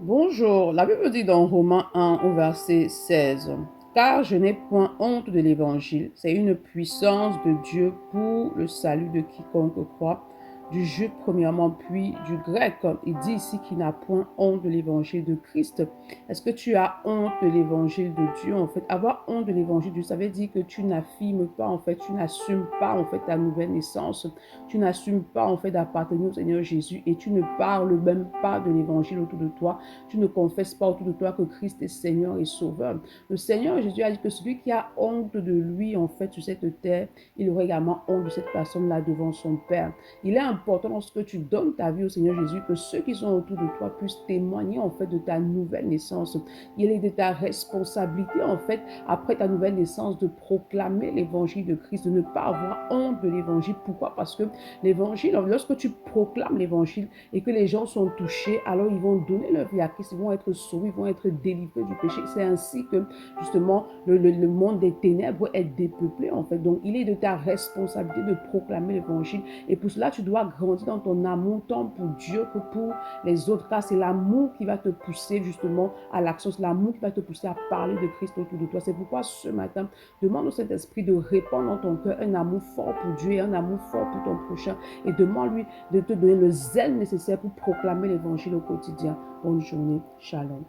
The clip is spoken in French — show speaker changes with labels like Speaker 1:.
Speaker 1: Bonjour, la Bible dit dans Romains 1 au verset 16, car je n'ai point honte de l'évangile, c'est une puissance de Dieu pour le salut de quiconque croit, du juif premièrement, puis du grec. Il dit ici qu'il n'a point honte de l'évangile de Christ. Est-ce que tu as honte de l'évangile de Dieu? En fait, avoir honte de l'évangile de Dieu, ça veut dire que tu n'affirmes pas, en fait, tu n'assumes pas, en fait, ta nouvelle naissance. Tu n'assumes pas, en fait, d'appartenir au Seigneur Jésus et tu ne parles même pas de l'évangile autour de toi. Tu ne confesses pas autour de toi que Christ est Seigneur et Sauveur. Le Seigneur Jésus a dit que celui qui a honte de lui, en fait, sur cette terre, il aura également honte de cette personne-là devant son Père. Il est important lorsque tu donnes ta vie au Seigneur Jésus que ceux qui sont autour de toi puissent témoigner, en fait, de ta nouvelle naissance. Il est de ta responsabilité, en fait, après ta nouvelle naissance, de proclamer l'évangile de Christ, de ne pas avoir honte de l'évangile. Pourquoi? Parce que l'évangile, lorsque tu proclames l'évangile et que les gens sont touchés, alors ils vont donner leur vie à Christ, ils vont être sauvés, ils vont être délivrés du péché. C'est ainsi que justement le monde des ténèbres est dépeuplé, en fait. Donc il est de ta responsabilité de proclamer l'évangile et pour cela tu dois grandir dans ton amour tant pour Dieu que pour les autres, car c'est l'amour qui va te pousser justement à l'action, c'est l'amour qui va te pousser à parler de Christ autour de toi. C'est pourquoi ce matin, demande au Saint-Esprit de répandre dans ton cœur un amour fort pour Dieu et un amour fort pour ton prochain et demande-lui de te donner le zèle nécessaire pour proclamer l'évangile au quotidien. Bonne journée. Shalom.